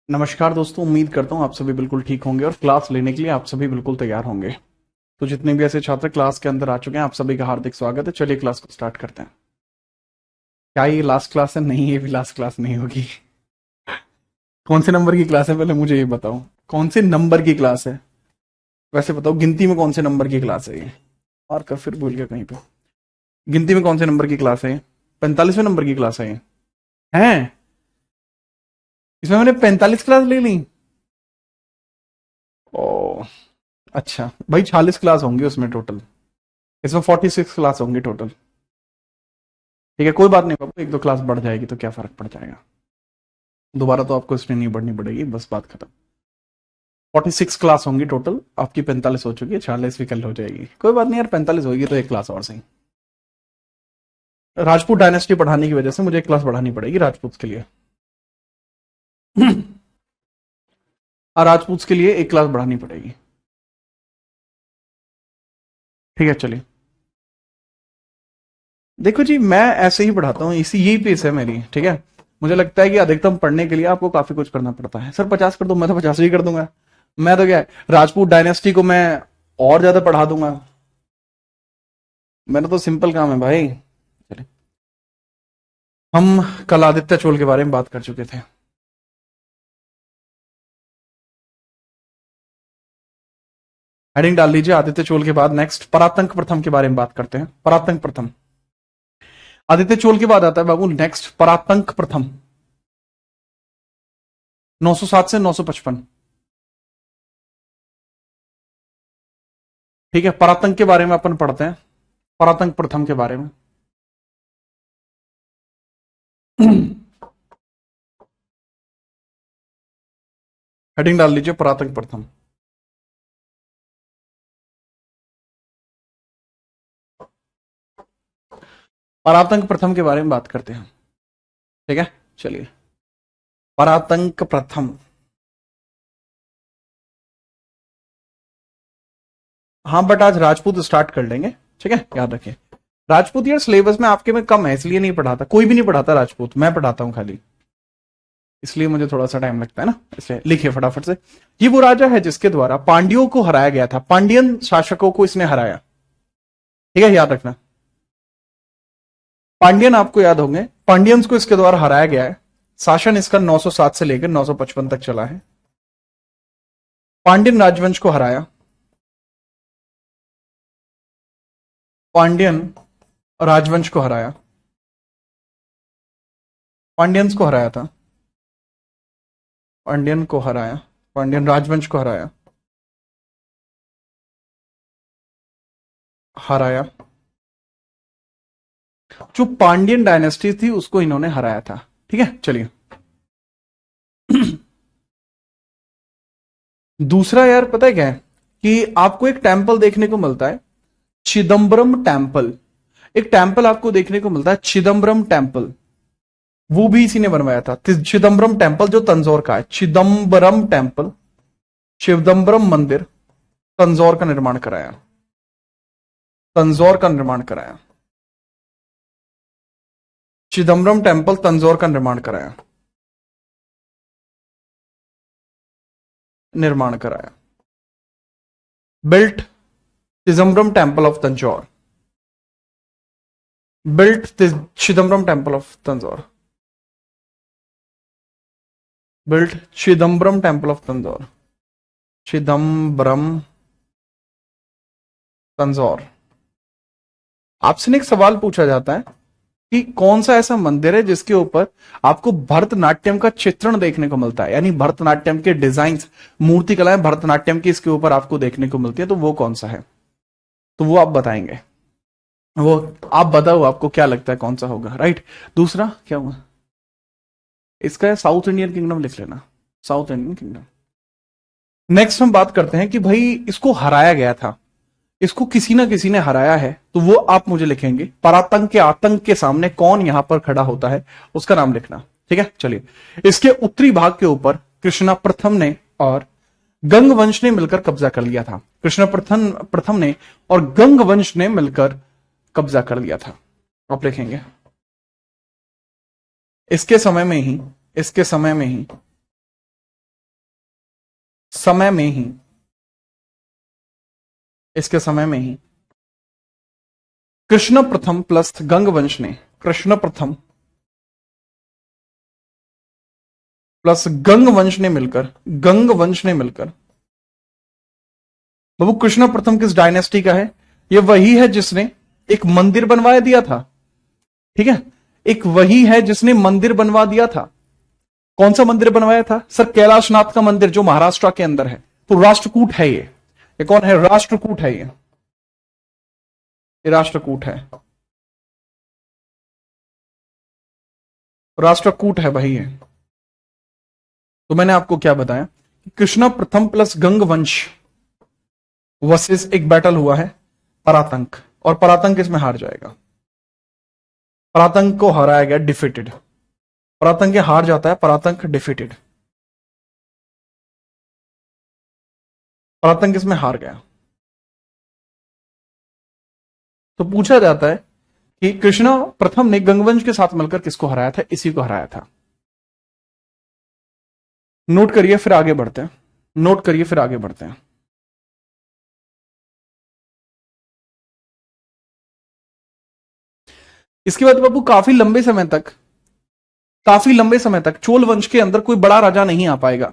नमस्कार दोस्तों, उम्मीद करता हूँ आप सभी बिल्कुल ठीक होंगे और क्लास लेने के लिए आप सभी बिल्कुल तैयार होंगे। तो जितने भी ऐसे छात्र क्लास के अंदर आ चुके हैं, आप सभी का हार्दिक स्वागत है। चलिए क्लास को स्टार्ट करते हैं। क्या ये लास्ट क्लास है? नहीं, ये भी लास्ट क्लास नहीं होगी। कौन से नंबर की क्लास है, पहले मुझे ये बताओ। कौन से नंबर की क्लास है? वैसे बताओ, गिनती में कौन से नंबर की क्लास है ये? और कर फिर भूल गया कहीं पे। गिनती में कौन से नंबर की क्लास है ये? 45वें नंबर की क्लास है ये? है? इसमें मैंने 45 क्लास ले ली? ओ, अच्छा भाई, 46 क्लास होंगी उसमें टोटल। इसमें 46 क्लास होंगी टोटल। ठीक है, कोई बात नहीं बाबू, एक दो क्लास बढ़ जाएगी तो क्या फर्क पड़ जाएगा। दोबारा तो आपको इसमें नहीं बढ़नी पड़ेगी, बस बात खत्म। 46 क्लास होंगी टोटल, आपकी 45 हो चुकी है, 46 भी कल हो जाएगी। कोई बात नहीं यार, 45 होगी तो एक क्लास और सही। राजपूत डायनेस्टी पढ़ाने की वजह से मुझे एक क्लास बढ़ानी पड़ेगी राजपूत के लिए। राजपूत के लिए एक क्लास बढ़ानी पड़ेगी। ठीक है, चलिए। देखो जी, मैं ऐसे ही पढ़ाता हूँ, इसी यही पेस है मेरी। ठीक है, मुझे लगता है कि अधिकतम पढ़ने के लिए आपको काफी कुछ करना पड़ता है। सर 50 कर दो, मैं तो 50 ही कर दूंगा। मैं तो क्या है, राजपूत डायनेस्टी को मैं और ज्यादा पढ़ा दूंगा। मेरा तो सिंपल काम है भाई। चलिए, हम कल आदित्य चोल के बारे में बात कर चुके थे। हेडिंग डाल लीजिए, आदित्य चोल के बाद नेक्स्ट परातंक प्रथम के बारे में बात करते हैं। परातंक प्रथम, आदित्य चोल के बाद आता है बाबू नेक्स्ट परातंक प्रथम। 907 से 955। ठीक है, परातंक के बारे में अपन पढ़ते हैं, परातंक प्रथम के बारे में। हेडिंग डाल लीजिए, परातंक प्रथम। परातंक प्रथम के बारे में बात करते हैं। ठीक है, चलिए। परातंक प्रथम। हाँ, बट आज राजपूत स्टार्ट कर लेंगे। ठीक है, याद रखिए। राजपूत यार सिलेबस में आपके में कम है, इसलिए नहीं पढ़ाता, कोई भी नहीं पढ़ाता राजपूत, मैं पढ़ाता हूं खाली। इसलिए मुझे थोड़ा सा टाइम लगता है ना, इसलिए लिखिए फटाफट से। ये वो राजा है जिसके द्वारा पांड्यों को हराया गया था, पांड्यन शासकों को इसने हराया। ठीक है, याद रखना। पांड्यन आपको याद होंगे, पांडियंस को इसके द्वारा हराया गया है। शासन इसका 907 से लेकर 955 तक चला है। पांड्यन राजवंश को हराया। पांड्यन राजवंश को हराया। पांड्यंस को हराया था। पांड्यन को हराया। पांड्यन राजवंश को हराया। हराया। जो पांड्यन डायनेस्टी थी उसको इन्होंने हराया था। ठीक है, चलिए। दूसरा यार पता है क्या है, कि आपको एक टेम्पल देखने को मिलता है, चिदम्बरम टेम्पल। एक टेम्पल आपको देखने को मिलता है, चिदम्बरम टेम्पल। वो भी इसी ने बनवाया था। चिदम्बरम टेम्पल जो तंजौर का है, चिदम्बरम टेम्पल, चिदम्बरम मंदिर, तंजौर का निर्माण कराया। तंजौर का निर्माण कराया। चिदम्बरम टेम्पल तंजौर का निर्माण कराया। निर्माण कराया। Built Chidambaram temple of Tanjore. Built Chidambaram temple of Tanjore. Built Chidambaram temple of Tanjore. Chidambaram Tanjore. आपसे एक सवाल पूछा जाता है कि कौन सा ऐसा मंदिर है जिसके ऊपर आपको भरतनाट्यम का चित्रण देखने को मिलता है, यानी भरतनाट्यम के डिजाइन, मूर्ति कलाएं भरतनाट्यम की इसके ऊपर आपको देखने को मिलती है, तो वो कौन सा है? तो वो आप बताएंगे। वो आप बताओ, आपको क्या लगता है कौन सा होगा? राइट। दूसरा क्या हुआ इसका? साउथ इंडियन किंगडम लिख लेना, साउथ इंडियन किंगडम। नेक्स्ट हम बात करते हैं कि भाई इसको हराया गया था, इसको किसी ना किसी ने हराया है, तो वो आप मुझे लिखेंगे। परातंक के आतंक के सामने कौन यहां पर खड़ा होता है, उसका नाम लिखना। ठीक है, चलिए। इसके उत्तरी भाग के ऊपर कृष्णा प्रथम ने और गंग वंश ने मिलकर कब्जा कर लिया था। कृष्ण प्रथम ने और गंग वंश ने मिलकर कब्जा कर लिया था। आप लिखेंगे इसके समय में ही, इसके समय में ही समय में ही, इसके समय में ही कृष्ण प्रथम प्लस गंगवंश ने, कृष्ण प्रथम प्लस गंगवंश ने मिलकर, गंगवंश ने मिलकर, बाबू कृष्ण प्रथम किस डायनेस्टी का है? ये वही है जिसने एक मंदिर बनवा दिया था, ठीक है, एक वही है जिसने मंदिर बनवा दिया था। कौन सा मंदिर बनवाया था सर? कैलाशनाथ का मंदिर जो महाराष्ट्र के अंदर है। तो राष्ट्रकूट है ये कौन है? राष्ट्रकूट है ये राष्ट्रकूट है, राष्ट्रकूट है भाई ये। तो मैंने आपको क्या बताया? कृष्ण प्रथम प्लस गंगवंश वर्सेस एक बैटल हुआ है परातंक, और परातंक इसमें हार जाएगा। परातंक को हराया गया, डिफीटेड। परातंक हार जाता है, परातंक डिफीटेड, परातंक इसमें हार गया। तो पूछा जाता है कि कृष्ण प्रथम ने गंगवंश के साथ मिलकर किसको हराया था? इसी को हराया था। नोट करिए फिर आगे बढ़ते हैं, नोट करिए फिर आगे बढ़ते हैं। इसके बाद बाबू काफी लंबे समय तक चोल वंश के अंदर कोई बड़ा राजा नहीं आ पाएगा।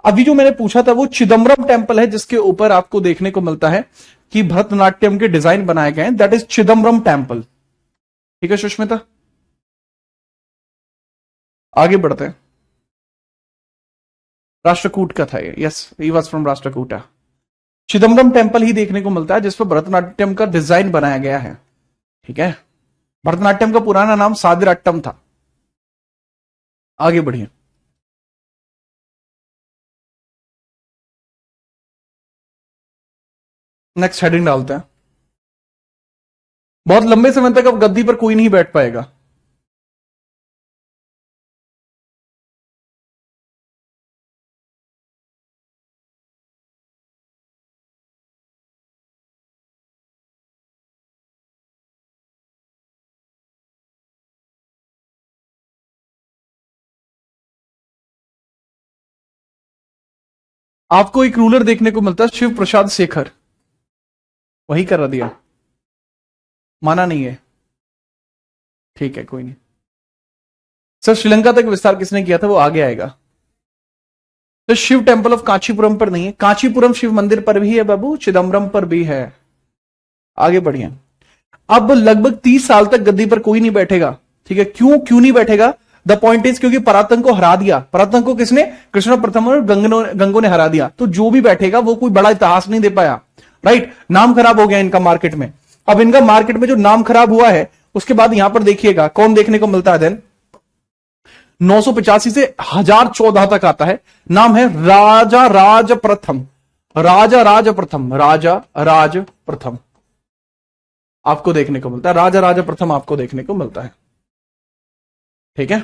अभी जो मैंने पूछा था वो चिदम्बरम टेम्पल है, जिसके ऊपर आपको देखने को मिलता है कि भरतनाट्यम के डिजाइन बनाए गए हैं। That is Chidambaram temple. ठीक है सुष्मिता, आगे बढ़ते हैं। राष्ट्रकूट का था ये, yes he was from Rashtrakuta. Chidambaram temple ही देखने को मिलता है जिस पर भरतनाट्यम का डिजाइन बनाया गया है। ठीक है, भरतनाट्यम का पुराना नाम सादिराट्टम था। आगे बढ़िए। नेक्स्ट हेडिंग डालते हैं। बहुत लंबे समय तक अब गद्दी पर कोई नहीं बैठ पाएगा। आपको एक रूलर देखने को मिलता है शिव प्रसाद शेखर, वही कर दिया, माना नहीं है, ठीक है कोई नहीं। सर श्रीलंका तक विस्तार किसने किया था? वो आगे आएगा। तो शिव टेम्पल ऑफ कांचीपुरम पर नहीं है, कांचीपुरम शिव मंदिर पर भी है बाबू, चिदम्बरम पर भी है। आगे बढ़िए। अब लगभग 30 साल तक गद्दी पर कोई नहीं बैठेगा। ठीक है, क्यों नहीं बैठेगा? द पॉइंट इज क्योंकि परातंक को हरा दिया। परातंक को किसने? कृष्ण प्रथम और गंगो ने हरा दिया। तो जो भी बैठेगा वो कोई बड़ा इतिहास नहीं दे पाया। राइट, नाम खराब हो गया इनका मार्केट में। अब इनका मार्केट में जो नाम खराब हुआ है उसके बाद यहां पर देखिएगा कौन देखने को मिलता है देन 985 से 1014 तक आता है। नाम है राजा राज प्रथम, राजा राज प्रथम, राजा राज प्रथम आपको देखने को मिलता है, राजा राजा प्रथम आपको देखने को मिलता है। ठीक है,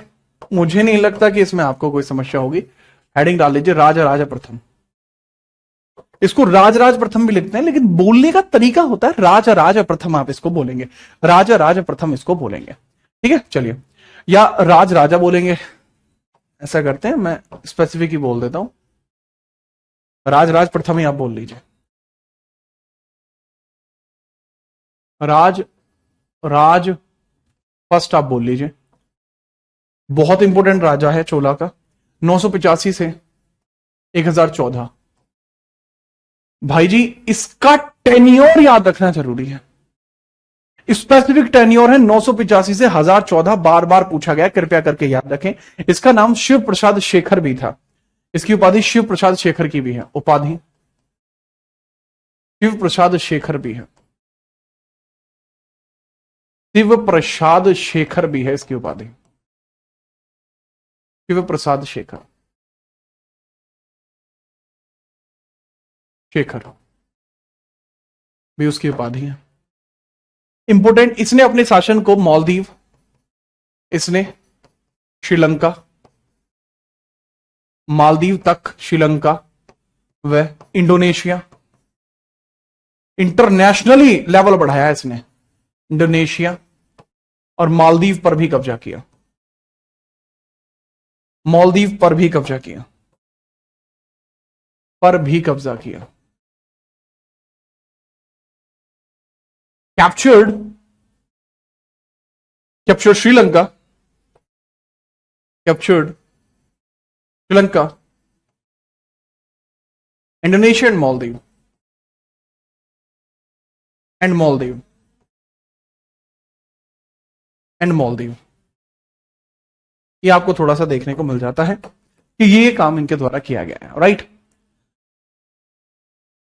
मुझे नहीं लगता कि इसमें आपको कोई समस्या होगी। हेडिंग डाल लीजिए राजा राजा प्रथम। इसको राज प्रथम भी लिखते हैं, लेकिन बोलने का तरीका होता है राजा राजा प्रथम, आप इसको बोलेंगे, राजा राजा प्रथम इसको बोलेंगे। ठीक है, चलिए, या राज राजा बोलेंगे, ऐसा करते हैं, मैं स्पेसिफिक ही बोल देता हूं, राज प्रथम ही आप बोल लीजिए। राज फर्स्ट आप बोल लीजिए। बहुत इंपॉर्टेंट राजा है चोला का, 985 से 1014। भाई जी इसका टेन्योर याद रखना जरूरी है, स्पेसिफिक टेन्योर है 985 से 1014, बार बार पूछा गया, कृपया करके याद रखें। इसका नाम शिव प्रसाद शेखर भी था, इसकी उपाधि शिव प्रसाद शेखर की भी है, उपाधि शिव प्रसाद शेखर भी है, शिव प्रसाद शेखर भी है इसकी उपाधि, शिव प्रसाद शेखर भी उसकी उपाधि है। इंपोर्टेंट, इसने अपने शासन को मालदीव, इसने श्रीलंका, मालदीव तक, श्रीलंका व इंडोनेशिया, इंटरनेशनली लेवल बढ़ाया इसने, इंडोनेशिया और मालदीव पर भी कब्जा किया, मालदीव पर भी कब्जा किया। पर भी कब्जा किया। Captured captured Sri Lanka, captured Sri Lanka, Indonesia and Maldives, and Maldives, and Maldives. ये आपको थोड़ा सा देखने को मिल जाता है कि ये काम इनके द्वारा किया गया है, राइट।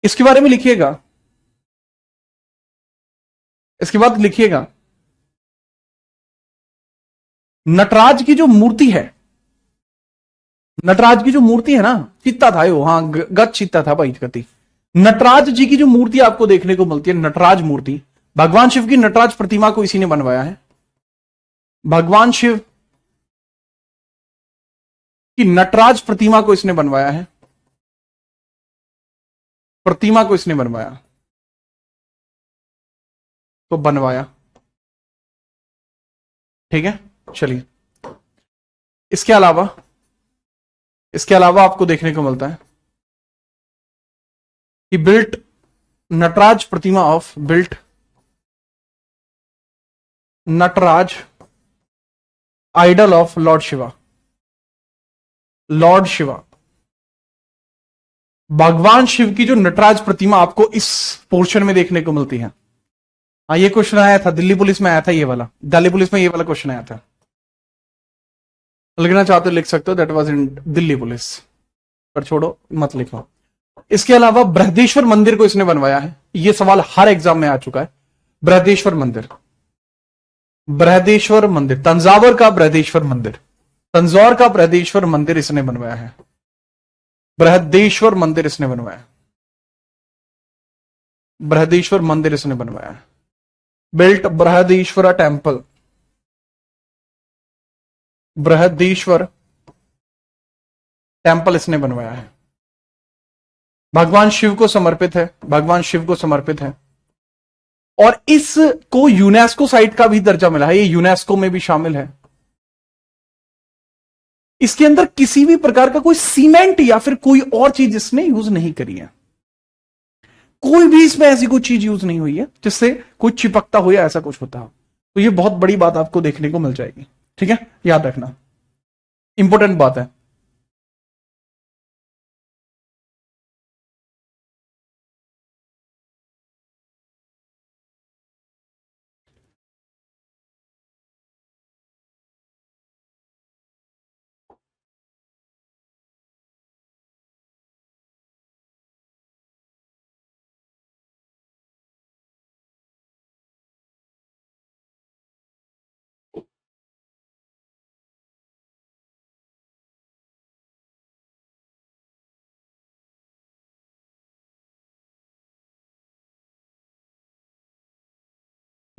इसके बारे में लिखिएगा, इसके बाद लिखिएगा नटराज की जो मूर्ति है, नटराज की जो मूर्ति है ना, चित्ता था वो, हाँ गत चित्ता था भाई गति। नटराज जी की जो मूर्ति आपको देखने को मिलती है, नटराज मूर्ति, भगवान शिव की नटराज प्रतिमा को इसी ने बनवाया है। भगवान शिव की नटराज प्रतिमा को इसने बनवाया है, प्रतिमा को इसने बनवाया, तो बनवाया, ठीक है। चलिए, इसके अलावा आपको देखने को मिलता है कि बिल्ट नटराज प्रतिमा of, built Nataraja idol of lord Shiva, lord Shiva. भगवान शिव की जो नटराज प्रतिमा आपको इस पोर्शन में देखने को मिलती है। हाँ, ये क्वेश्चन आया था दिल्ली पुलिस में, आया था ये वाला, दिल्ली पुलिस में ये वाला क्वेश्चन आया था। लिखना चाहते हो लिख सकते हो, that was in Delhi police, पर छोड़ो मत लिखो। इसके अलावा बृहदेश्वर मंदिर को इसने बनवाया है, ये सवाल हर एग्जाम में आ चुका है। बृहदेश्वर मंदिर, बृहदेश्वर मंदिर, तंजावर का बृहदेश्वर मंदिर, तंजौर का बृहदेश्वर मंदिर इसने बनवाया है, बृहदेश्वर मंदिर इसने बनवाया, बृहदेश्वर मंदिर इसने बनवाया है। Built Brihadeeswara temple, Brihadeeswara temple इसने बनवाया है। भगवान शिव को समर्पित है, भगवान शिव को समर्पित है। और इसको यूनेस्को साइट का भी दर्जा मिला है, ये यूनेस्को में भी शामिल है। इसके अंदर किसी भी प्रकार का कोई सीमेंट या फिर कोई और चीज इसने यूज नहीं करी है, कोई भी इसमें ऐसी कोई चीज यूज नहीं हुई है जिससे कोई चिपकता हो या ऐसा कुछ होता हो। तो ये बहुत बड़ी बात आपको देखने को मिल जाएगी, ठीक है, याद रखना, इंपॉर्टेंट बात है।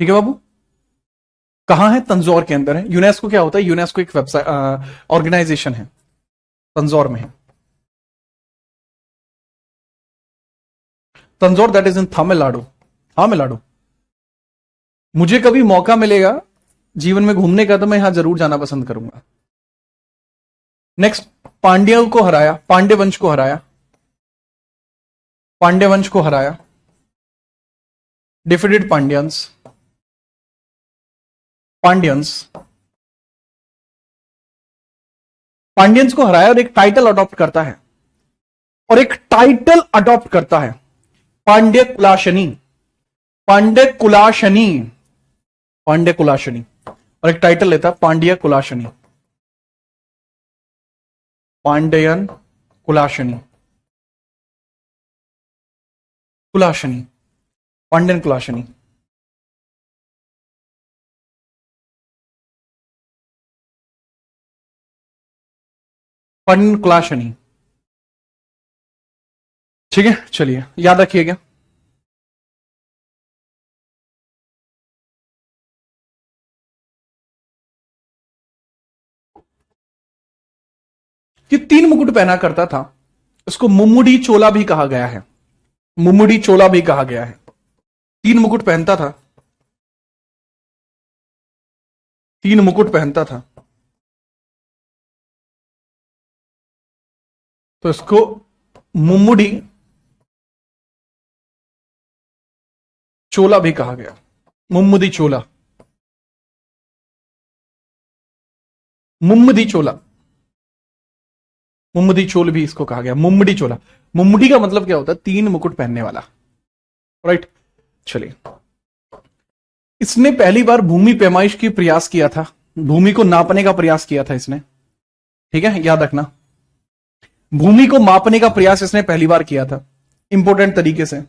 ठीक है बाबू, कहां है? तंजौर के अंदर है। यूनेस्को क्या होता है? यूनेस्को एक वेबसाइट ऑर्गेनाइजेशन है, तंजौर में है। Tanjore that is in Tamil Nadu, Tamil Nadu. मुझे कभी मौका मिलेगा जीवन में घूमने का तो मैं यहां जरूर जाना पसंद करूंगा। नेक्स्ट, पांड्यों को हराया, पांड्य वंश को हराया, पांड्य वंश को हराया, डिफीटेड पांड्यंस, पांड्यंस, पांड्यंस को हराया और एक टाइटल अडॉप्ट करता है, और एक टाइटल अडॉप्ट करता है, पांड्य कुलाशनी, पांड्य कुलाशनी, पांड्य कुलाशनी, और एक टाइटल लेता है पांड्य कुलाशनी, पांड्यन कुलाशनी, कुलाशनी, पांड्यन कुलाशनी। पांड्यन कुलाशनी, ठीक है। चलिए याद रखिएगा। कि 3 मुकुट पहना करता था, उसको मुम्मुडी चोला भी कहा गया है, मुम्मुडी चोला भी कहा गया है। 3 मुकुट पहनता था, 3 मुकुट पहनता था, तो इसको मुम्मुडी चोला भी कहा गया, मुम्मुदी चोला, मुम्मदी चोला, मुम्मदी चोल भी इसको कहा गया, मुम्मडी चोला। मुम्मडी का मतलब क्या होता है? 3 मुकुट पहनने वाला, राइट। चलिए, इसने पहली बार भूमि पैमाइश की प्रयास किया था, भूमि को नापने का प्रयास किया था इसने, ठीक है, याद रखना। भूमि को मापने का प्रयास इसने पहली बार किया था, इंपॉर्टेंट तरीके से।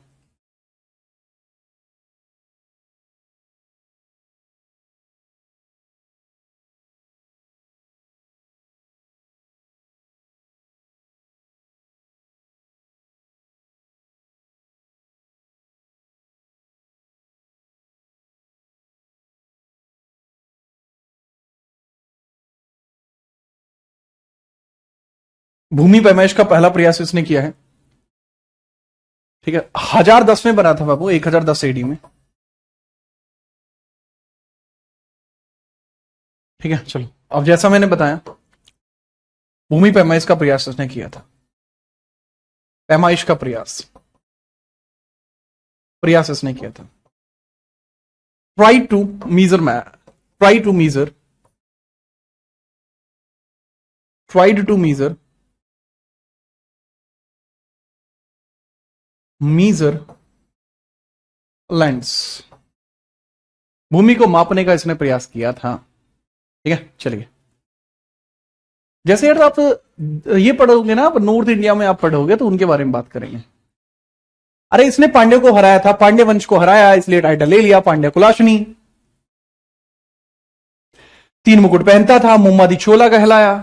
भूमि पैमाइश का पहला प्रयास इसने किया है, ठीक है। 1010 में बना था बाबू, 1010 एडी में, ठीक है। चलो, अब जैसा मैंने बताया, भूमि पैमाइश का प्रयास इसने किया था, पैमाइश का प्रयास प्रयास इसने किया था। Try to measure try to measure tried to measure measure lands, भूमि को मापने का इसने प्रयास किया था, ठीक है। चलिए, जैसे यार आप ये पढ़ोगे ना, आप नॉर्थ इंडिया में आप पढ़ोगे तो उनके बारे में बात करेंगे। अरे इसने पांड्य को हराया था, पांड्य वंश को हराया, इसलिए टाइटल ले लिया पांड्य कुलाशनी। 3 मुकुट पहनता था, मुम्मादी चोला कहलाया,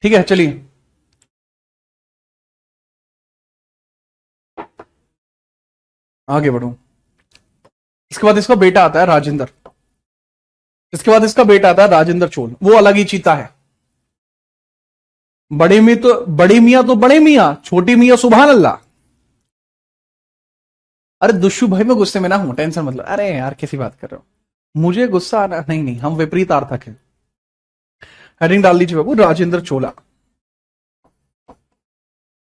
ठीक है। चलिए, आगे बढ़ू। इसके बाद इसका बेटा आता है राजेंद्र, इसके बाद इसका बेटा आता है राजेंद्र चोल, वो अलग ही चीता है। बड़े मियां तो बड़े मियां, छोटी मियां सुभान अल्लाह। अरे दुष्यु भाई, मैं गुस्से में ना हूं, टेंशन मतलब। अरे यार कैसी बात कर रहे हो, मुझे गुस्सा आना नहीं, नहीं, हम विपरीत आर्थक हैं। हेडिंग डाल लीजिए बाबू, राजेंद्र चोला,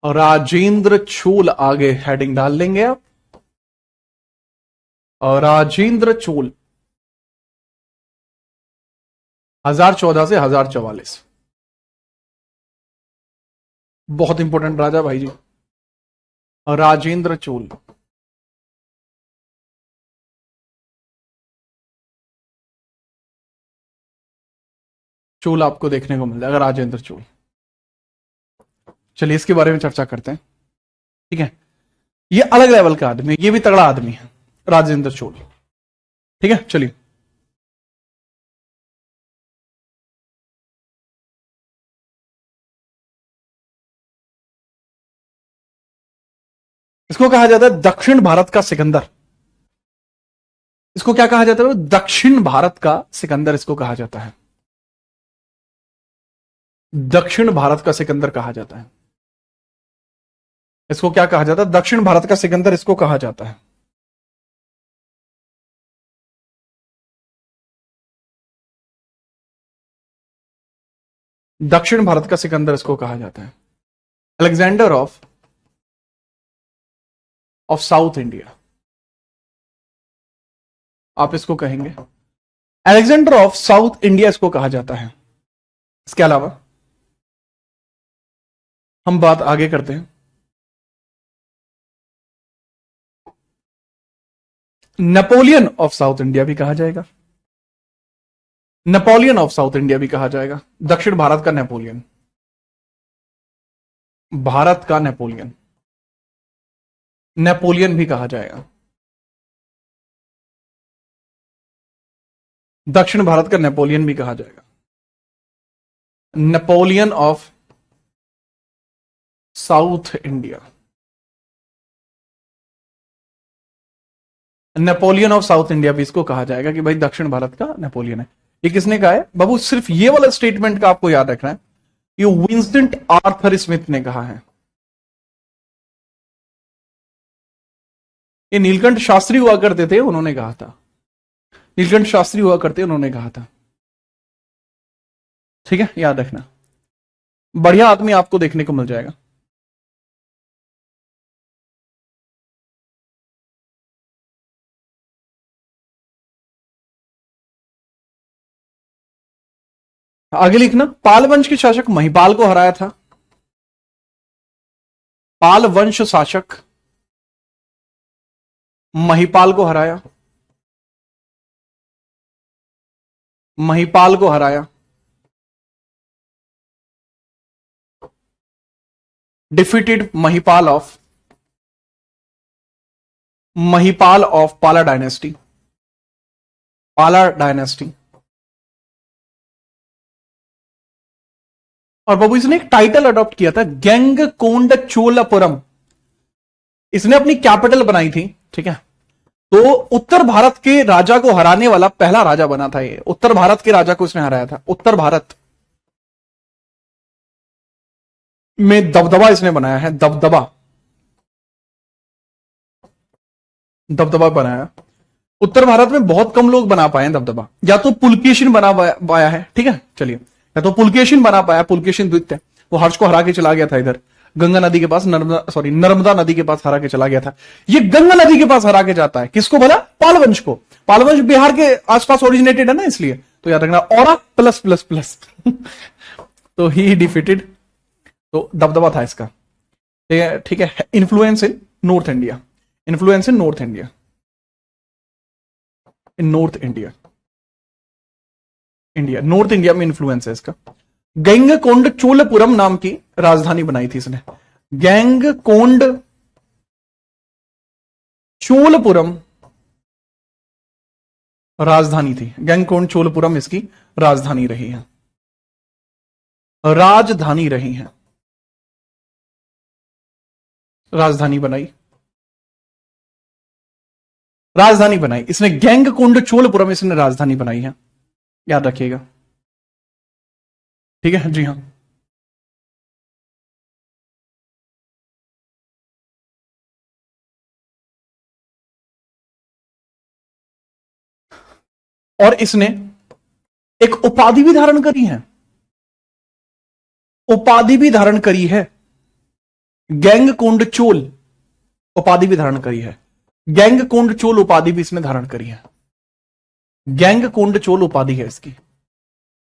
और राजेंद्र चोल आगे हेडिंग डाल लेंगे आप, और राजेंद्र चोल 1014 से 1044, बहुत इंपॉर्टेंट राजा भाई जी। और राजेंद्र चोल, चोल आपको देखने को मिल जाएगा, राजेंद्र चोल। चलिए, इसके बारे में चर्चा करते हैं, ठीक है। ये अलग लेवल का आदमी, ये भी तगड़ा आदमी है, राजेंद्र चोल, ठीक है। चलिए, इसको कहा जाता है दक्षिण भारत का सिकंदर। इसको क्या कहा जाता है? दक्षिण भारत का सिकंदर इसको कहा जाता है, दक्षिण भारत का सिकंदर कहा जाता है। इसको क्या कहा जाता है? दक्षिण भारत का सिकंदर इसको कहा जाता है। दक्षिण भारत का सिकंदर इसको कहा जाता है। अलेक्जेंडर ऑफ साउथ इंडिया आप इसको कहेंगे, अलेक्जेंडर ऑफ साउथ इंडिया इसको कहा जाता है। इसके अलावा हम बात आगे करते हैं, नेपोलियन ऑफ साउथ इंडिया भी कहा जाएगा, नेपोलियन ऑफ साउथ इंडिया भी कहा जाएगा, दक्षिण भारत का नेपोलियन, भारत का नेपोलियन, नेपोलियन भी कहा जाएगा, दक्षिण भारत का नेपोलियन भी कहा जाएगा, Napoleon of south India, Napoleon of south India भी इसको कहा जाएगा कि भाई दक्षिण भारत का नेपोलियन है। ये किसने कहा है बाबू? सिर्फ ये वाला स्टेटमेंट का आपको याद रखना है, ये विंसेंट आर्थर स्मिथ ने कहा है। ये नीलकंठ शास्त्री हुआ करते थे, उन्होंने कहा था, नीलकंठ शास्त्री हुआ करते उन्होंने कहा था, ठीक है, याद रखना। बढ़िया आदमी आपको देखने को मिल जाएगा। आगे लिखना, पाल वंश के शासक महिपाल को हराया था। पाल वंश शासक महिपाल को हराया। महिपाल को हराया। डिफीटेड महिपाल ऑफ पाला डायनेस्टी। पाला डायनेस्टी। और बाबू इसने एक टाइटल अडॉप्ट किया था, गैंग कोंड चोलपुरम। इसने अपनी कैपिटल बनाई थी, ठीक है। तो उत्तर भारत के राजा को हराने वाला पहला राजा बना था ये। उत्तर भारत के राजा को इसने हराया था। उत्तर भारत में दबदबा इसने बनाया है, दबदबा। दबदबा बनाया। उत्तर भारत में बहुत कम लोग बना पाए हैं दबदबा। या तो पुलकेशिन बना पाया है, ठीक है, चलिए। या तो पुलकेशिन बना पाया, पुलकेशिन द्वितीय, वो हर्ष को हरा के चला गया था इधर गंगा नदी के पास, नर्मदा नदी के पास हरा के चला गया था। ये गंगा नदी के पास हरा के जाता है, किसको भला? पालवंश को। पालवंश बिहार के आसपास ओरिजिनेटेड है ना, इसलिए तो याद रखना, और प्लस प्लस प्लस। तो ही डिफीटेड। तो दबदबा था इसका, ठीक है। इन्फ्लुएंस इन नॉर्थ इंडिया। इन्फ्लुएंस इन नॉर्थ इंडिया। इन north India. India, north India में इन्फ्लुएंस है इसका। गैंग कोंड चोलपुरम नाम की राजधानी बनाई थी इसने। गैंग कोंड चोलपुरम राजधानी थी। गैंग कोंड चोलपुरम इसकी राजधानी रही है। राजधानी रही है। राजधानी बनाई। राजधानी बनाई इसने, गैंग कोंड चोलपुरम इसने राजधानी बनाई है, याद रखिएगा, ठीक है जी हाँ। और इसने एक उपाधि भी धारण करी है। उपाधि भी धारण करी है, गैंग कोंड चोल उपाधि भी धारण करी है। गैंग कोंड चोल उपाधि भी इसने धारण करी है। गैंग कोंड चोल उपाधि है इसकी।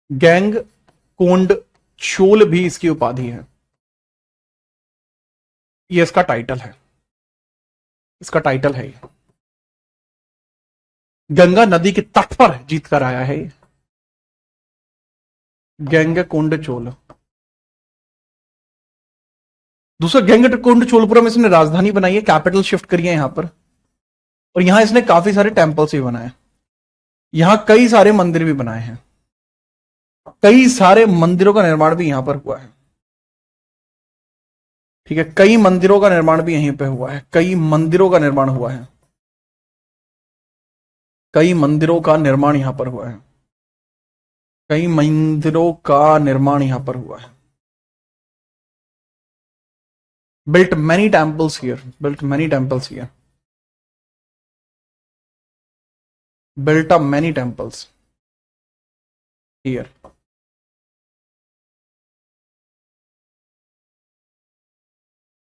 गैंग कोंड चोल भी इसकी उपाधि है। ये इसका टाइटल है। इसका टाइटल है ये। गंगा नदी के तट पर जीत कर आया है ये। गैंग कोंड चोल। दूसरा, गैंग कोंड चोलपुरम इसने राजधानी बनाई है, कैपिटल शिफ्ट करी है यहां पर। और यहां इसने काफी सारे टेंपल्स भी बनाए। यहां कई सारे मंदिर भी बनाए हैं। कई सारे मंदिरों का निर्माण भी यहां पर हुआ है, ठीक है। कई मंदिरों का निर्माण भी यहीं पे हुआ है। कई मंदिरों का निर्माण हुआ है। कई मंदिरों का निर्माण यहां पर हुआ है। कई मंदिरों का निर्माण यहां पर हुआ है। built many temples here. Built many temples here. Built up many temples here.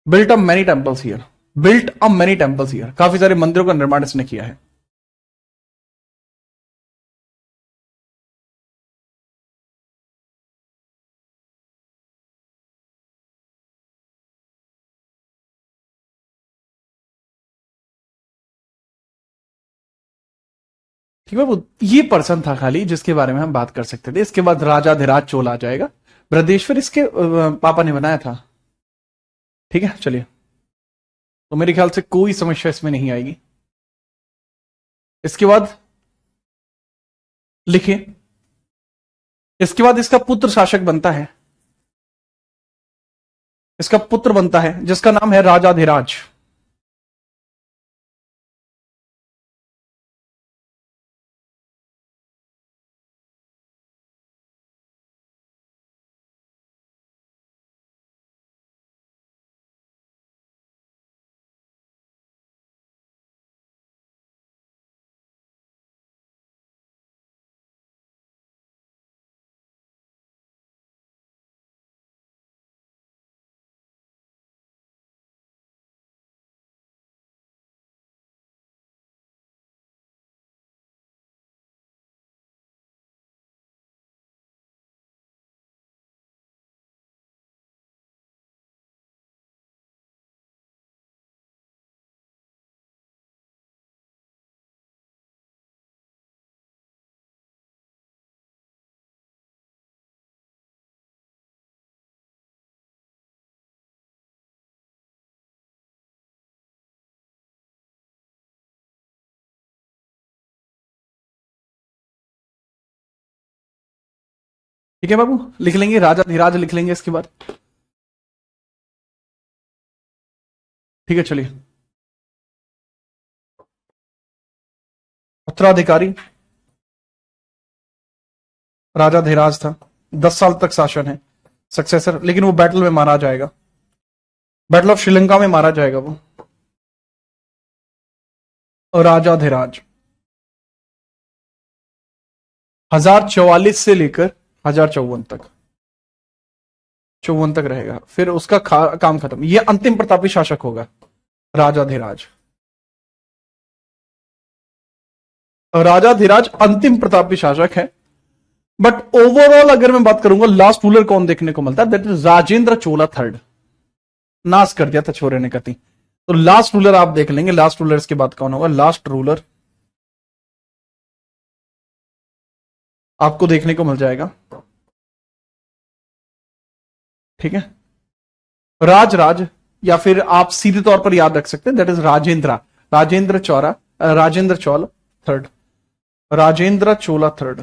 Built up many temples here. Built up many temples here. काफी सारे मंदिरों का निर्माण इसने किया है। ठीक है वो ये पर्सन था खाली जिसके बारे में हम बात कर सकते थे। इसके बाद राजाधिराज चोल आ जाएगा। बृहदेश्वर इसके पापा ने बनाया था, ठीक है। चलिए, तो मेरे ख्याल से कोई समस्या इसमें नहीं आएगी। इसके बाद लिखिए, इसके बाद इसका पुत्र शासक बनता है। इसका पुत्र बनता है जिसका नाम है राजाधिराज। ठीक है बाबू, लिख लेंगे राजाधिराज, लिख लेंगे इसके बाद। ठीक है चलिए। उत्तराधिकारी राजाधिराज था, 10 साल तक शासन है। सक्सेसर, लेकिन वो बैटल में मारा जाएगा, बैटल ऑफ श्रीलंका में मारा जाएगा वो। और राजाधिराज 1044 से लेकर 1054 तक, 54 तक रहेगा, फिर उसका काम खत्म। ये अंतिम प्रतापी शासक होगा राजाधिराज। राजाधिराज अंतिम प्रतापी शासक है। बट ओवरऑल अगर मैं बात करूंगा, लास्ट रूलर कौन देखने को मिलता है, that is Rajendra Chola third. नाश कर दिया था छोरे ने कति। तो लास्ट रूलर आप देख लेंगे, लास्ट रूलर के बाद कौन होगा, लास्ट रूलर आपको देखने को मिल जाएगा। ठीक है, राज या फिर आप सीधे तौर पर याद रख सकते हैं, that is Rajendra Chola third, Rajendra Chola third,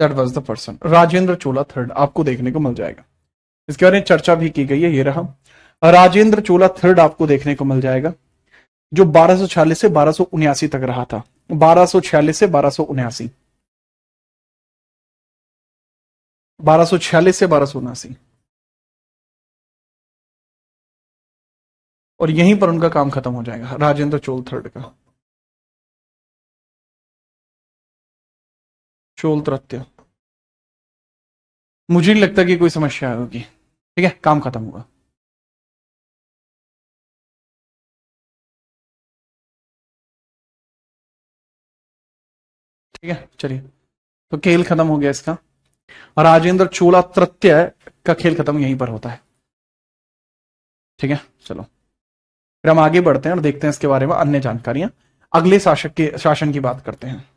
that was the person, Rajendra Chola third आपको देखने को मिल जाएगा। इसके बारे में चर्चा भी की गई है, ये रहा राजेंद्र चोला थर्ड आपको देखने को मिल जाएगा, जो 1246 से 1279 तक रहा था। 1246 से 1279, 1246 से 1279, और यहीं पर उनका काम खत्म हो जाएगा, राजेंद्र चोल थर्ड का। चोल तृतीय, मुझे नहीं लगता कि कोई समस्या होगी। ठीक है, काम खत्म होगा। ठीक है चलिए, तो खेल खत्म हो गया इसका। राजेंद्र चोला तृतीय का खेल खत्म यहीं पर होता है। ठीक है चलो, फिर हम आगे बढ़ते हैं और देखते हैं इसके बारे में अन्य जानकारियां। अगले शासक के शासन की बात करते हैं।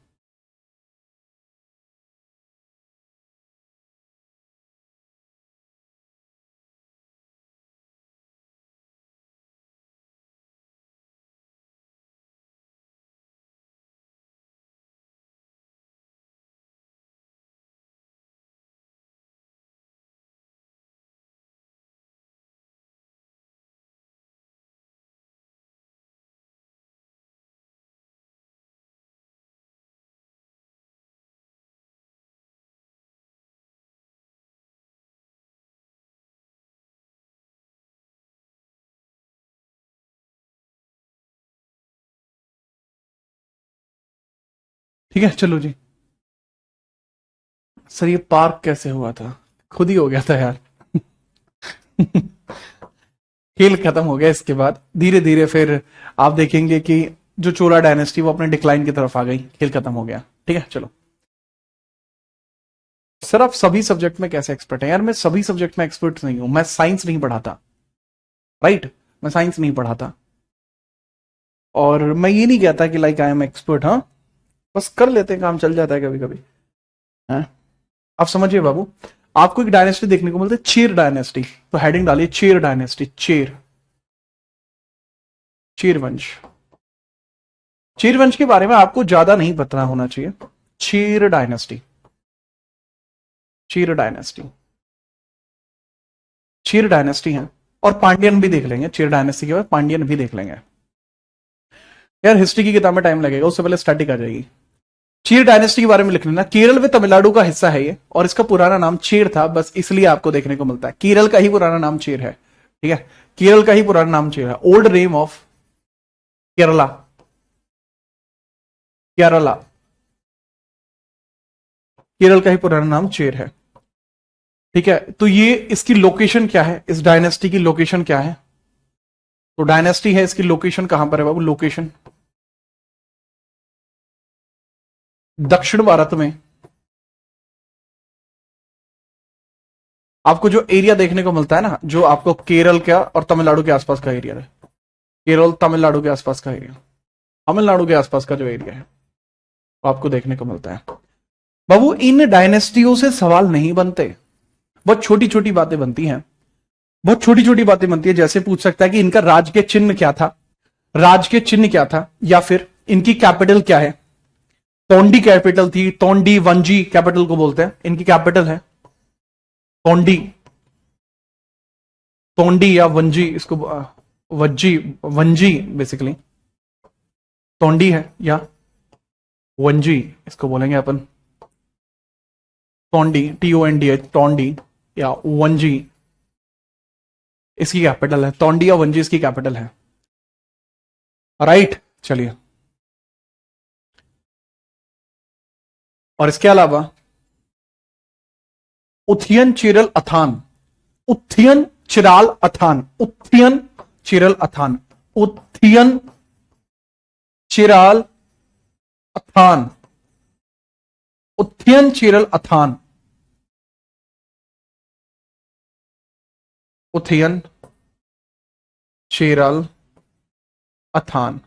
ठीक है चलो जी। सर ये पार्क कैसे हुआ था, खुद ही हो गया था यार। खेल खत्म हो गया। इसके बाद धीरे धीरे फिर आप देखेंगे कि जो चोला डायनेस्टी वो अपने डिक्लाइन की तरफ आ गई, खेल खत्म हो गया। ठीक है चलो। सर आप सभी सब्जेक्ट में कैसे एक्सपर्ट हैं? यार मैं सभी सब्जेक्ट में एक्सपर्ट नहीं हूं, मैं साइंस नहीं पढ़ाता, राइट, मैं साइंस नहीं पढ़ाता, और मैं ये नहीं कहता कि लाइक आई एम एक्सपर्ट। हाँ, बस कर लेते हैं, काम चल जाता है कभी कभी। है, आप समझिए बाबू, आपको एक डायनेस्टी देखने को मिलती है, चेर डायनेस्टी। तो हेडिंग डालिए चेर डायनेस्टी, चेर वंश। चेर वंश के बारे में आपको ज्यादा नहीं पता होना चाहिए। Chera dynasty, Chera dynasty, Chera dynasty है। और पांड्यन भी देख लेंगे, चेर डायनेस्टी के बाद पांड्यन भी देख लेंगे। यार हिस्ट्री की किताब में टाइम लगेगा, उससे पहले स्टैटिक आ जाएगी। चेर डायनेस्टी के बारे में लिख लेना, केरल व तमिलनाडु का हिस्सा है ये, और इसका पुराना नाम चेर था, बस इसलिए आपको देखने को मिलता है। केरल का ही पुराना नाम चेर है। ठीक है, केरल का ही पुराना नाम चेर है, old name of Kerala, Kerala, Kerala का ही पुराना नाम चेर है। ठीक है, तो ये इसकी लोकेशन क्या है, इस डायनेस्टी की लोकेशन क्या है? तो डायनेस्टी है, इसकी लोकेशन कहां पर है बाबू? लोकेशन दक्षिण भारत में। आपको जो एरिया देखने को मिलता है ना, जो आपको केरल का और तमिलनाडु के आसपास का एरिया है, केरल तमिलनाडु के आसपास का एरिया, तमिलनाडु के आसपास का जो एरिया है वो आपको देखने को मिलता है। बाबू इन डायनेस्टियों से सवाल नहीं बनते, बहुत छोटी छोटी बातें बनती हैं, बहुत छोटी छोटी बातें बनती है। जैसे पूछ सकता है कि इनका राज के चिन्ह क्या था, राज के चिन्ह क्या था, या फिर इनकी कैपिटल क्या है, तोंडी कैपिटल थी, तोंडी वंजी कैपिटल को बोलते हैं, इनकी कैपिटल है तोंडी, तोंडी या वंजी, इसको वज्जी, वंजी बेसिकली तोंडी है या वंजी इसको बोलेंगे अपन, तोंडी TONDH, तोंडी या वंजी इसकी कैपिटल है, तोंडी या वंजी इसकी कैपिटल है। राइट, चलिए। और इसके अलावा उथियन चिरल अथान, उथियन चिराल अथान, उथियन चिरल अथान, उथियन चिराल अथान, उथियन चिरल अथान, उथियन चिरल अथान,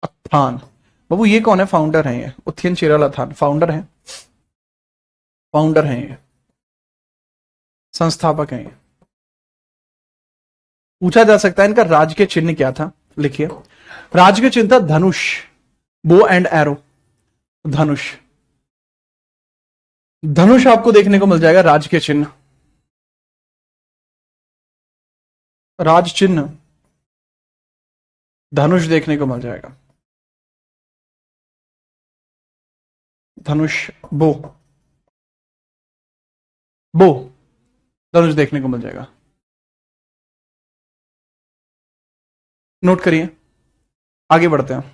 अथान। बाबू ये कौन है? फाउंडर है ये, उथियन चिरल अथान फाउंडर है, फाउंडर हैं ये, संस्थापक हैं ये। पूछा जा सकता है इनका राजकीय चिन्ह क्या था, लिखिए। राजकीय चिन्ह था धनुष, बो एंड एरो, धनुष, धनुष आपको देखने को मिल जाएगा राजकीय चिन्ह, राज चिन्ह धनुष देखने को मिल जाएगा, धनुष, बो, बो धनुष देखने को मिल जाएगा। नोट करिए, आगे बढ़ते हैं।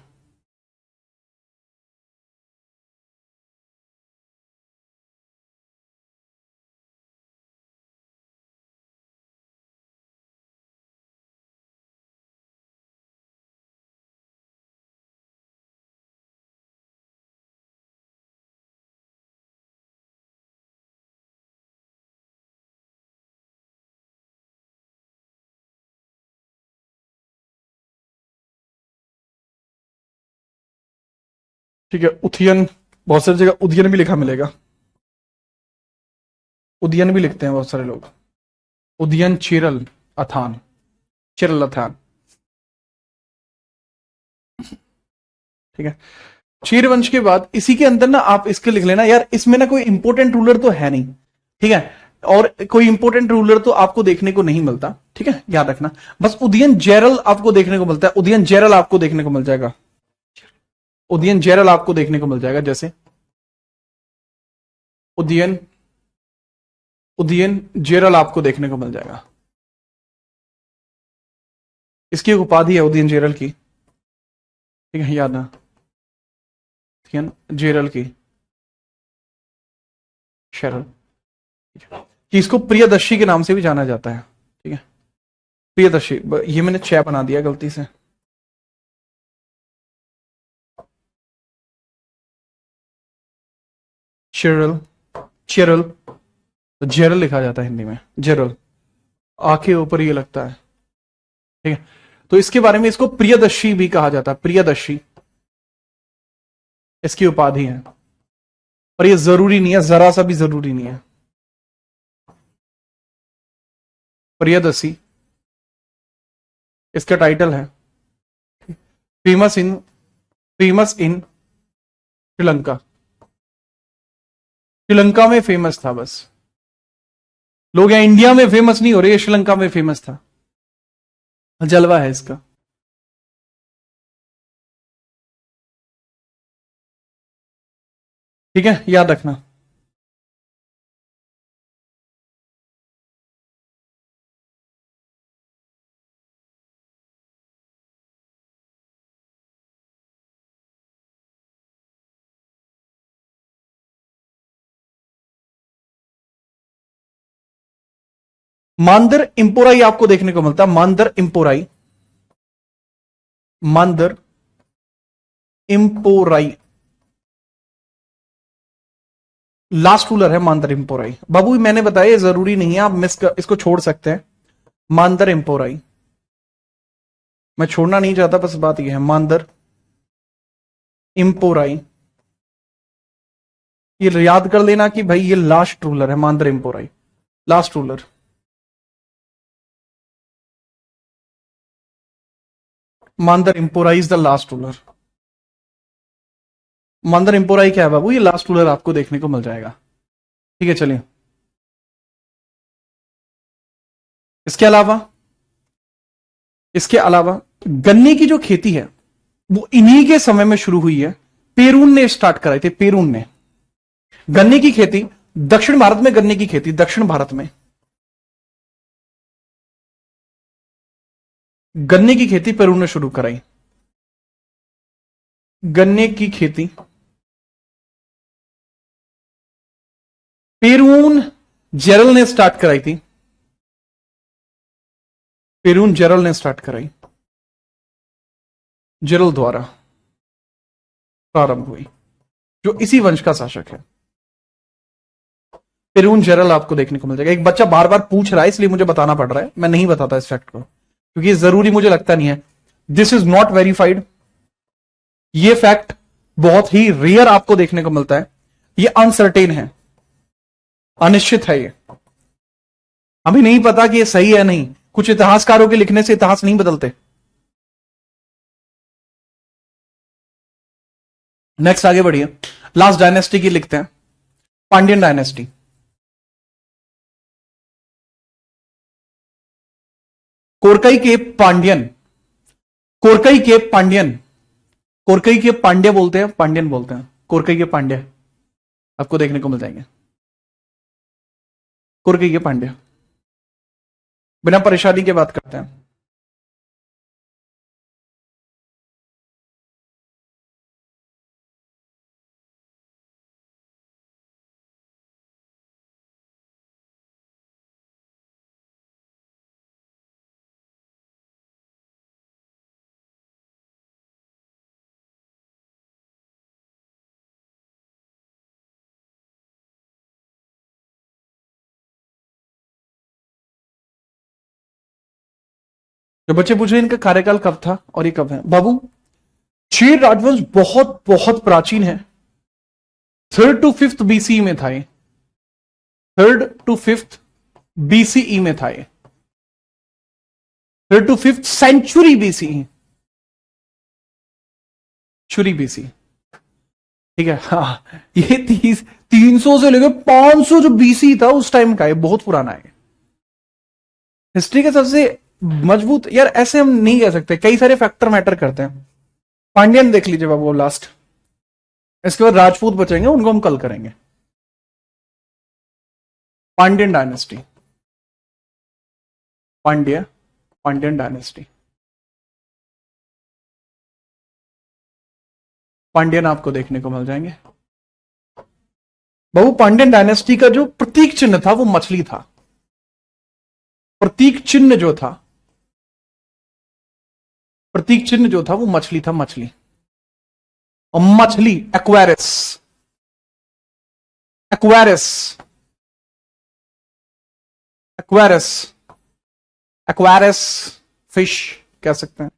ठीक है, उथियन, बहुत सारी जगह उदयन भी लिखा मिलेगा, उदयन भी लिखते हैं बहुत सारे लोग, उदयन चिरल अथान, चिरल अथान। ठीक है, क्षीर वंश के बाद इसी के अंदर ना आप इसके लिख लेना यार, इसमें ना कोई इंपोर्टेंट रूलर तो है नहीं, ठीक है, और कोई इंपोर्टेंट रूलर तो आपको देखने को नहीं मिलता, ठीक है, याद रखना। बस उदयन जैरल आपको देखने को मिलता है, उदयन जैरल आपको देखने को मिल जाएगा, उदयन जैरल आपको देखने को मिल जाएगा, जैसे उदयन, उदयन जैरल आपको देखने को मिल जाएगा, इसकी एक उपाधि है उदयन जैरल की, ठीक है, याद ना, उदयन जैरल की शरल, कि इसको प्रियदर्शी के नाम से भी जाना जाता है, ठीक है, प्रियदर्शी, ये मैंने 6 बना दिया गलती से, चिरल, चिरल, तो जेरल लिखा जाता है हिंदी में, जेरल, आंखें ऊपर ये लगता है, ठीक है, तो इसके बारे में इसको प्रियदर्शी भी कहा जाता है, प्रियदर्शी इसकी उपाधि है, पर ये जरूरी नहीं है, जरा सा भी जरूरी नहीं है, प्रियदर्शी इसका टाइटल है, famous in, famous in Sri Lanka, Sri Lanka में फेमस था, बस लोग यहाँ इंडिया में फेमस नहीं हो रहे, श्रीलंका में फेमस था, जलवा है इसका। ठीक है, याद रखना। मांदर इंपोराई आपको देखने को मिलता है, मांदर इंपोराई, मांदर इंपोराई लास्ट रूलर है मांदर इंपोराई। बाबू मैंने बताया जरूरी नहीं है, आप इसको छोड़ सकते हैं, मांदर इंपोराई, मैं छोड़ना नहीं चाहता, बस बात यह है, मांदर इंपोराई, ये याद कर लेना कि भाई ये लास्ट रूलर है, मांदर इंपोराई लास्ट रूलर। मांदर इंपोराई इज द लास्ट रूलर। मंदर इम्पोराई क्या है बाबू, ये लास्ट रूलर आपको देखने को मिल जाएगा। ठीक है चलिए, इसके अलावा गन्ने की जो खेती है वो इन्हीं के समय में शुरू हुई है। पेरून ने स्टार्ट कराई थी, पेरून ने गन्ने की खेती। दक्षिण भारत में गन्ने की खेती, दक्षिण भारत में गन्ने की खेती पेरून ने शुरू कराई। गन्ने की खेती पेरून जेरल ने स्टार्ट कराई थी, पेरून जेरल ने स्टार्ट कराई, जेरल द्वारा प्रारंभ हुई, जो इसी वंश का शासक है। पेरून जेरल आपको देखने को मिल जाएगा। एक बच्चा बार बार पूछ रहा है इसलिए मुझे बताना पड़ रहा है, मैं नहीं बताता इस फैक्ट को क्योंकि ये जरूरी मुझे लगता नहीं है। दिस इज नॉट वेरीफाइड, ये फैक्ट बहुत ही रेयर आपको देखने को मिलता है, ये अनसर्टेन है, अनिश्चित है। ये हमें नहीं पता कि ये सही है नहीं, कुछ इतिहासकारों के लिखने से इतिहास नहीं बदलते। नेक्स्ट आगे बढ़िए, लास्ट डायनेस्टी की लिखते हैं, पांड्यन डायनेस्टी। कोरकई के पांड्यन, कोरकई के पांड्यन, कोरकई के पांड्य बोलते हैं, पांड्यन बोलते हैं, कोरकई के पांड्य आपको देखने को मिल जाएंगे। कोरकई के पांड्य, बिना परेशानी के बात करते हैं। जो बच्चे पूछ रहे हैं इनका कार्यकाल कब था और ये कब है, बाबू चेर राजवंश बहुत बहुत प्राचीन है, 3rd to 5th बीसीई में था ये, 3rd to 5th बीसीई में था ये, 3rd to 5th century BCE, चुरी बीसी। ठीक है, हाँ ये 300 से लेकर 500 जो बीसी था उस टाइम का, ये बहुत पुराना है। हिस्ट्री के सबसे मजबूत यार, ऐसे हम नहीं कह सकते, कई सारे फैक्टर मैटर करते हैं। पांड्यन देख लीजिए बाबू लास्ट, इसके बाद राजपूत बचेंगे, उनको हम कल करेंगे। पांड्यन डायनेस्टी, पांड्यन डायनेस्टी, पांड्यन आपको देखने को मिल जाएंगे। बाबू पांड्यन डायनेस्टी का जो प्रतीक चिन्ह था वो मछली था, प्रतीक चिन्ह जो था, प्रतीक चिन्ह जो था वो मछली था, मछली। और मछली एक्वेरिस, एक्वेरिस, एक्वेरिस, एक्वेरिस फिश कह सकते हैं,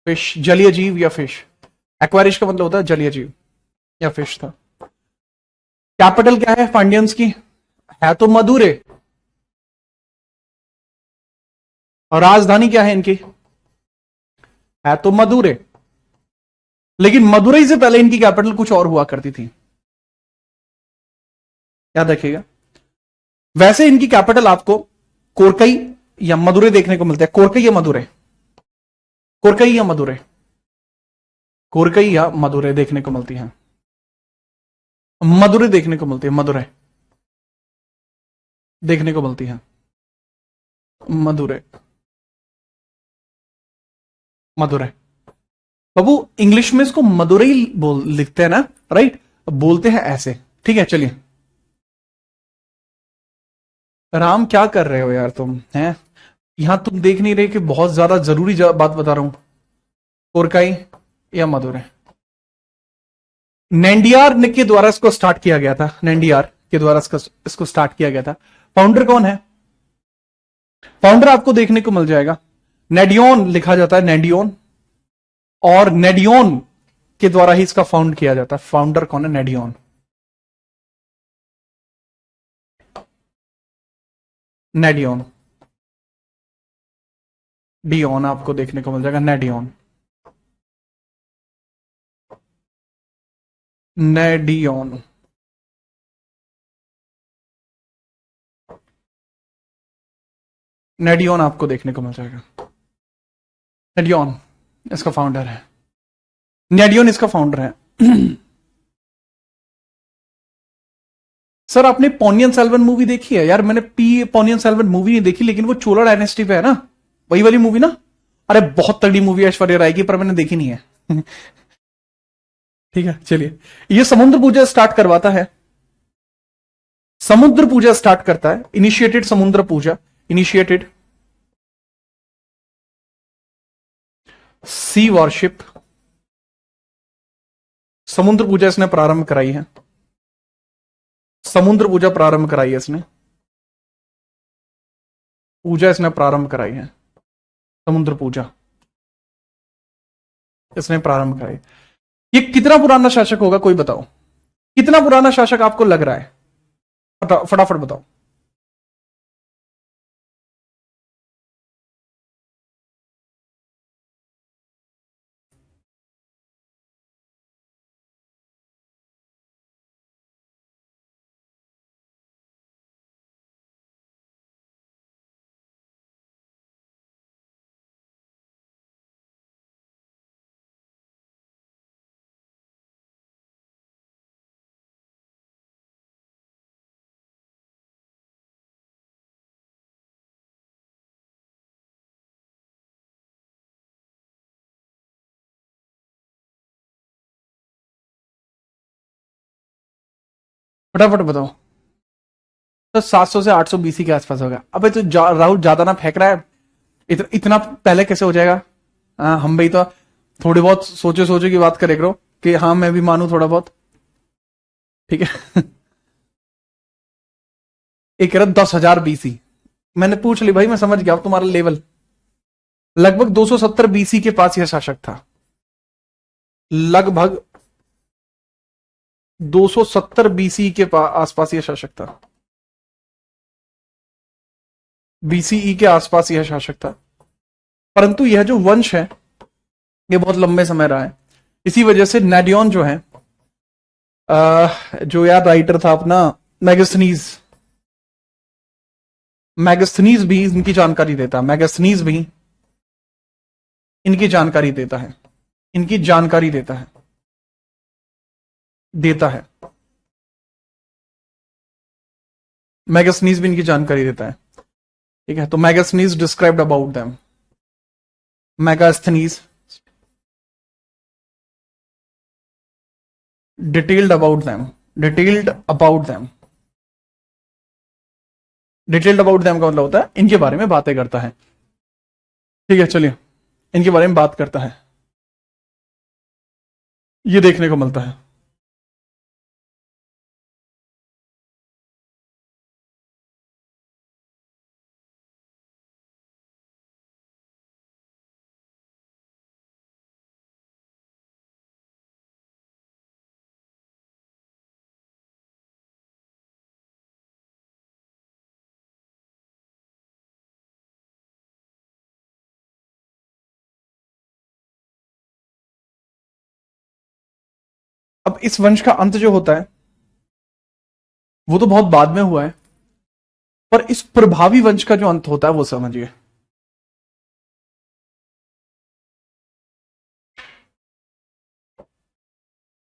फिश जलीय जीव या फिश। एक्वेरिश का मतलब होता है जलीय जीव या फिश था। कैपिटल क्या है पांड्यंस की, है तो मदुरै, और राजधानी क्या है इनकी, है तो मदुरै, लेकिन मदुरै से पहले इनकी कैपिटल कुछ और हुआ करती थी, याद रखिएगा। वैसे इनकी कैपिटल आपको कोरकई या मदुरै देखने को मिलता है, कोरकई या मदुरै, कोरकई या मदुरै, कोरकई या मदुरै देखने को मिलती है, मदुरै देखने को मिलती है, मदुरै देखने को मिलती है, मदुरै, मदुरै। बाबू इंग्लिश में इसको मदुरै बोल लिखते हैं ना, राइट, बोलते हैं ऐसे। ठीक है चलिए, राम क्या कर रहे हो यार तुम, हैं यहां तुम देख नहीं रहे कि बहुत ज्यादा जरूरी बात बता रहा हूं। कोरकाई या मदुरै, नेंडियार के द्वारा इसको स्टार्ट किया गया था, नेंडियार के द्वारा इसको स्टार्ट किया गया था। फाउंडर कौन है, फाउंडर आपको देखने को मिल जाएगा, नेडियोन लिखा जाता है, नेडियोन, और नेडियोन के द्वारा ही इसका फाउंड किया जाता है। फाउंडर कौन है, नेडियोन, नेडियोन, डियोन आपको देखने को मिल जाएगा, नेडियोन। नेडियोन। नेडियोन आपको देखने को मिल जाएगा। नेडियोन इसका फाउंडर है। नेडियोन इसका फाउंडर है। सर आपने पोनियन सेल्वन मूवी देखी है? यार मैंने पोनियन सेल्वन मूवी नहीं देखी, लेकिन वो चोला डायनेस्टी पे है ना, वही वाली मूवी ना? अरे बहुत तगड़ी मूवी है ऐश्वर्या राय की, पर मैंने देखी नहीं है। ठीक है चलिए। ये समुद्र पूजा स्टार्ट करवाता है, समुद्र पूजा स्टार्ट करता है, इनिशिएटेड समुद्र पूजा, इनिशिएटेड सी वॉरशिप। समुद्र पूजा इसने प्रारंभ कराई है, समुद्र पूजा प्रारंभ कराई है इसने, पूजा इसने प्रारंभ कराई है, समुद्र पूजा इसने प्रारंभ कराई। ये कितना पुराना शासक होगा कोई बताओ, कितना पुराना शासक आपको लग रहा है? फटाफट बताओ। फटाफट बताओ। तो 700 से 800 बीसी के आसपास होगा। अबे तो राहुल ज्यादा ना फेंक रहा है, इतना पहले कैसे हो जाएगा? हम भाई तो थोड़ी बहुत सोचे सोचे की बात करे करो कि हाँ मैं भी मानू थोड़ा बहुत, ठीक है। एक कह रहा 10,000 बीसी, मैंने पूछ ली भाई, मैं समझ गया अब तुम्हारा लेवल। लगभग 270 बीसी के पास यह शासक था, लगभग 270 बीसी के आसपास यह शासक था, बीसीई के आसपास यह शासक था। परंतु यह जो वंश है ये बहुत लंबे समय रहा है। इसी वजह से नेडियोन जो है, जो यार राइटर था अपना मैगस्थनीज, मैगस्थनीज भी इनकी जानकारी देता है, मैगस्थनीज भी इनकी जानकारी देता है, इनकी जानकारी देता है। मैगस्थनीज भी इनकी जानकारी देता है, ठीक है। तो Megasthenes described about them, Megasthenes detailed about them, detailed about them, detailed about them का मतलब होता है इनके बारे में बातें करता है, ठीक है। चलिए इनके बारे में बात करता है, ये देखने को मिलता है। अब इस वंश का अंत जो होता है वो तो बहुत बाद में हुआ है, पर इस प्रभावी वंश का जो अंत होता है वो समझिए।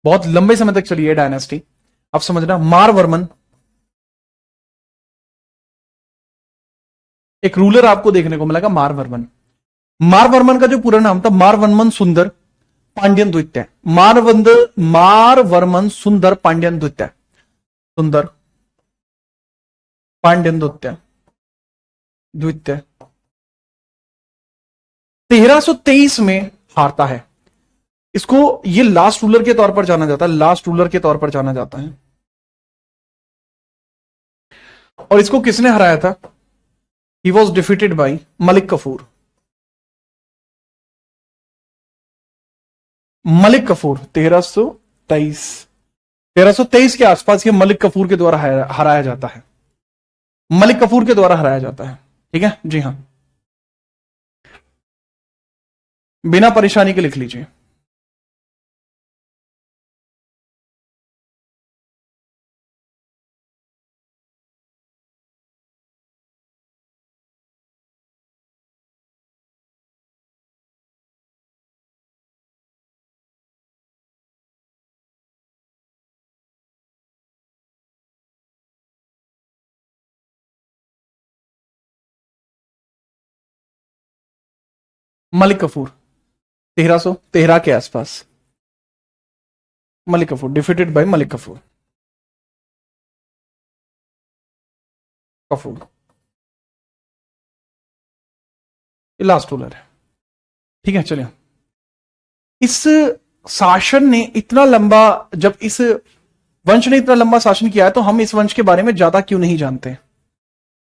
बहुत लंबे समय तक चली है डायनेस्टी। अब समझना, मारवर्मन एक रूलर आपको देखने को मिलेगा, मारवर्मन। मारवर्मन का जो पूरा नाम था मारवर्मन सुंदर पांड्यन द्वितीय, मारवर्मन सुंदर पांड्यन द्वितीय, सुंदर पांड्यन द्वितीय, द्वितीय 1323 में हारता है। इसको ये लास्ट रूलर के तौर पर जाना जाता है, लास्ट रूलर के तौर पर जाना जाता है। और इसको किसने हराया था? He was defeated by Malik Kafur, Malik Kafur 1323, 1323 के आसपास ये मलिक कफूर के द्वारा हराया जाता है, मलिक कफूर के द्वारा हराया जाता है, ठीक है जी हां। बिना परेशानी के लिख लीजिए। मलिक कफूर 1313 के आसपास। Malik Kafur defeated by Malik Kafur. Last ruler है। ठीक है, चलिए। इस शासन ने इतना लंबा, जब इस वंश ने इतना लंबा शासन किया है, तो हम इस वंश के बारे में ज्यादा क्यों नहीं जानते?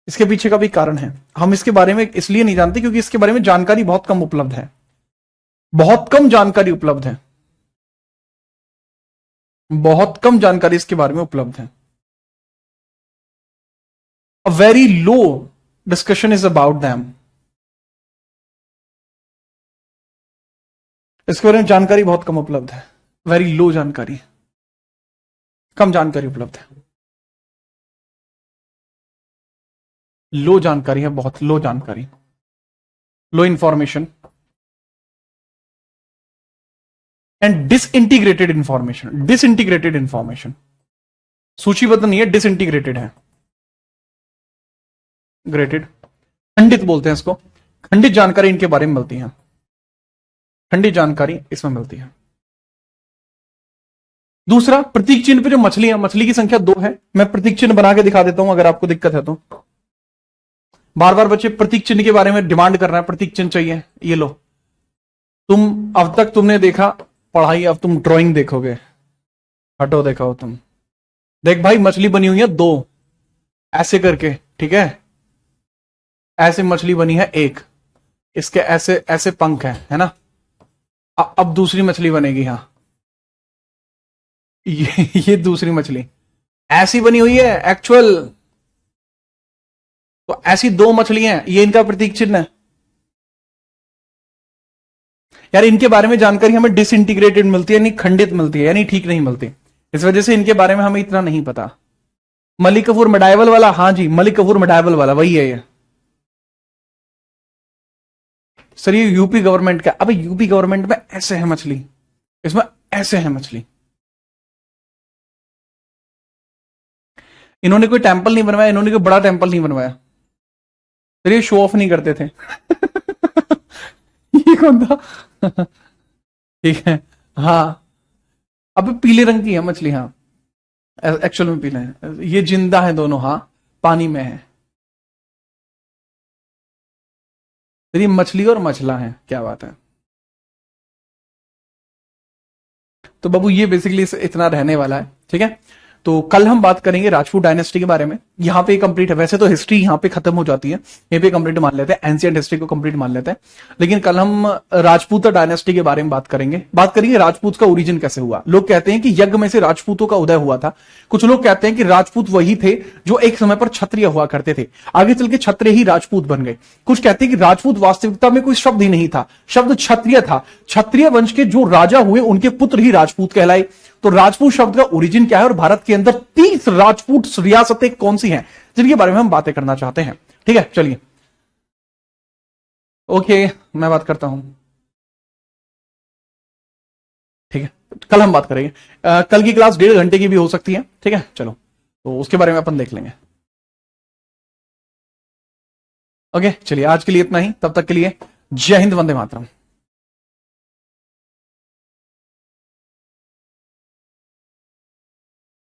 इसके पीछे का भी कारण है। हम इसके बारे में इसलिए नहीं जानते क्योंकि इसके बारे में जानकारी बहुत कम उपलब्ध है, बहुत कम जानकारी उपलब्ध है, बहुत कम जानकारी इसके बारे में उपलब्ध है। A very low discussion is about them. इसके बारे में जानकारी बहुत कम उपलब्ध है, वेरी लो जानकारी, कम जानकारी उपलब्ध है, लो जानकारी है, बहुत लो जानकारी, low information and disintegrated information. Disintegrated information, सूचीबद्ध नहीं है, डिसइंटीग्रेटेड है। ग्रेटेड, खंडित बोलते हैं इसको। खंडित जानकारी इनके बारे में मिलती है, खंडित जानकारी इसमें मिलती है। दूसरा, प्रतीक चिन्ह पे जो मछली है, मछली की संख्या 2 है। मैं प्रतीक चिन्ह बना के दिखा देता हूं अगर आपको दिक्कत है तो। बार बार बच्चे प्रतीक चिन्ह के बारे में डिमांड कर रहे हैं, प्रतीक चिन्ह चाहिए। ये लो, तुम अब तक तुमने देखा पढ़ाई, अब तुम ड्राइंग देखोगे। हटो, देखो तुम, देख भाई मछली बनी हुई है 2 ऐसे करके, ठीक है। ऐसे मछली बनी है 1, इसके ऐसे ऐसे पंख है ना। अब दूसरी मछली बनेगी, हाँ ये दूसरी मछली ऐसी बनी हुई है एक्चुअल। तो ऐसी 2 मछलियां हैं, ये इनका प्रतीक चिन्ह है। यार इनके बारे में जानकारी हमें डिसइंटीग्रेटेड मिलती है, यानी खंडित मिलती है, यानी ठीक नहीं मिलती। इस वजह से इनके बारे में हमें इतना नहीं पता। मलिक कफूर मेडाइवल वाला, हाँ जी मलिक कफूर मेडाइवल वाला वही है ये। सर ये यूपी गवर्नमेंट का। अब यूपी गवर्नमेंट में ऐसे है मछली, इसमें ऐसे है मछली। इन्होंने कोई टेंपल नहीं बनवाया, इन्होंने कोई बड़ा टेंपल नहीं बनवाया। सर ये शो ऑफ नहीं करते थे ये कौन था ठीक है, हाँ। अब पीले रंग की है मछली, हाँ एक्चुअल में पीले है। ये जिंदा है दोनों, हाँ पानी में है। ये मछली और मछला है, क्या बात है। तो बाबू ये बेसिकली इतना रहने वाला है, ठीक है। तो कल हम बात करेंगे राजपूत डायनेस्टी के बारे में। यहाँ पे कंप्लीट है, वैसे तो हिस्ट्री यहाँ पे खत्म हो जाती है, यहीं पे कंप्लीट मान लेते हैं, एंशिएंट हिस्ट्री को कंप्लीट मान लेते हैं। लेकिन कल हम राजपूत डायनेस्टी के बारे में बात करेंगे राजपूत का ओरिजिन कैसे हुआ। लोग कहते हैं कि यज्ञ में से राजपूतों का उदय हुआ था। कुछ लोग कहते हैं कि राजपूत वही थे जो एक समय पर क्षत्रिय हुआ करते थे, आगे चल के क्षत्रिय ही राजपूत बन गए। कुछ कहते हैं कि राजपूत वास्तविकता में कोई शब्द ही नहीं था, शब्द क्षत्रिय था। क्षत्रिय वंश के जो राजा हुए उनके पुत्र ही राजपूत कहलाए। तो राजपूत शब्द का ओरिजिन क्या है और भारत के अंदर 30 राजपूत रियासतें कौन सी हैं जिनके बारे में हम बातें करना चाहते हैं। ठीक है, चलिए ओके, मैं बात करता हूं। ठीक है, कल हम बात करेंगे। कल की क्लास 1.5 घंटे की भी हो सकती है, ठीक है। चलो, तो उसके बारे में अपन देख लेंगे। ओके चलिए, आज के लिए इतना ही। तब तक के लिए जय हिंद, वंदे मातरम।